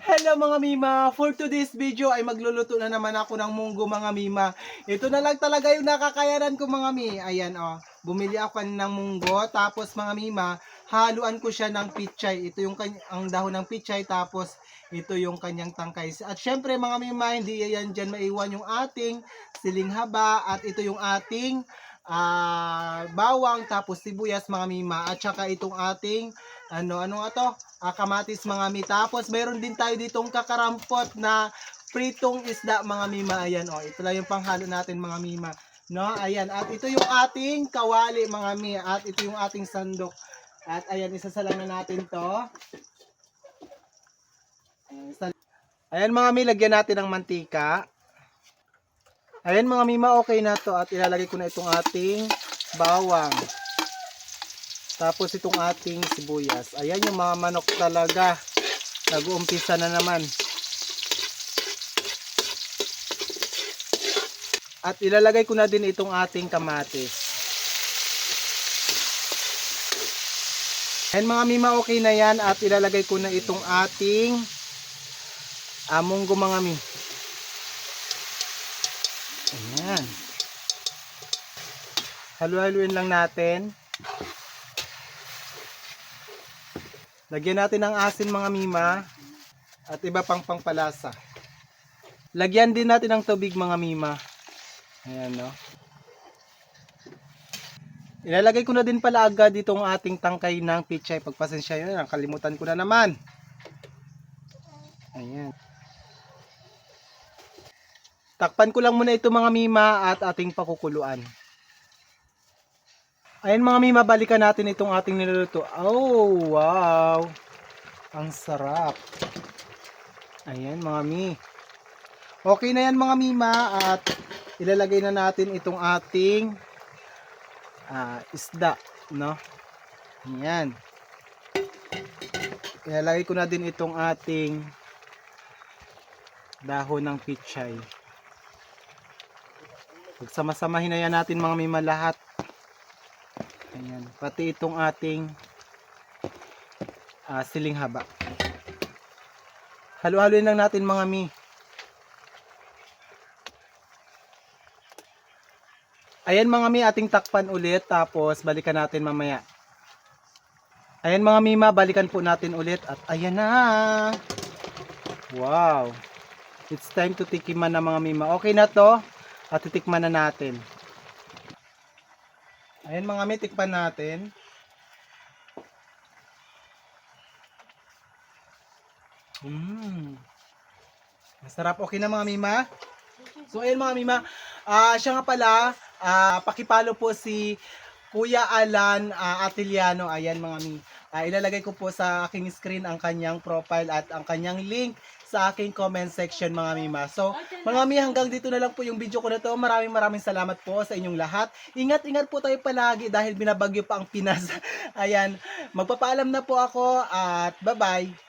Hello mga Mima! For today's video ay magluluto na naman ako ng munggo mga Mima. Ito na lang talaga yung nakakayaran ko mga Mi. Ayan o, bumili ako ng munggo. Tapos mga Mima, haluan ko siya ng pichay. Ito yung ang dahon ng pichay. Tapos ito yung kanyang tangkay. At syempre mga Mima, hindi yan dyan maiwan yung ating siling haba. At ito yung ating bawang. Tapos sibuyas mga Mima. At saka itong ating ano nga to? Kamatis mga mi. Tapos mayroon din tayo ditong kakarampot na pritong isda mga mima. Ayan o, ito lang yung panghalo natin mga mima. No, ayan. At ito yung ating kawali mga mi. At ito yung ating sandok. At ayan, isasalang na natin to. Ayan mga mi, lagyan natin ng mantika. Ayan mga mima, okay na to. At ilalagay ko na itong ating bawang. Tapos itong ating sibuyas. Ayan yung mga manok talaga. Nag-uumpisa na naman. At ilalagay ko na din itong ating kamatis. Ayan mga mima, okay na yan. At ilalagay ko na itong ating munggo mga mi. Ayan. Halu-haluin lang natin. Lagyan natin ng asin mga mima at iba pang pangpalasa. Lagyan din natin ng tubig mga mima. Ayan no. Ilalagay ko na din pala agad itong ating tangkay ng pichay. Pagpasensya yun, nakalimutan ko na naman. Ayan. Takpan ko lang muna ito mga mima at ating pakukuluan. Ayan mga mima, balikan natin itong ating niluluto. Oh, wow! Ang sarap. Ayan mga mi. Okay na yan mga mima at ilalagay na natin itong ating isda, no? Ayan. Ilalagay ko na din itong ating dahon ng pichay. Pagsama-samahin na yan natin mga mima lahat. Ayan, pati itong ating siling haba. Halu-haluin lang natin mga mi. Ayan mga mi, ating takpan ulit tapos balikan natin mamaya. Ayan mga mima, balikan po natin ulit at ayan na. Wow. It's time to tikiman na mga mima. Okay na to at titikman na natin. Ayan mga mi, tikpan natin. Masarap. Okay na mga mima. So ayan mga mima, siya nga pala, pakipalo po si Kuya Alan Atiliano. Ayan mga mi. Ilalagay ko po sa aking screen ang kanyang profile at ang kanyang link sa aking comment section mga mima. So mga mi, hanggang dito na lang po yung video ko na to. Maraming salamat po sa inyong lahat. Ingat po tayo palagi dahil binabagyo pa ang Pinas. Ayan, magpapaalam na po ako at bye bye.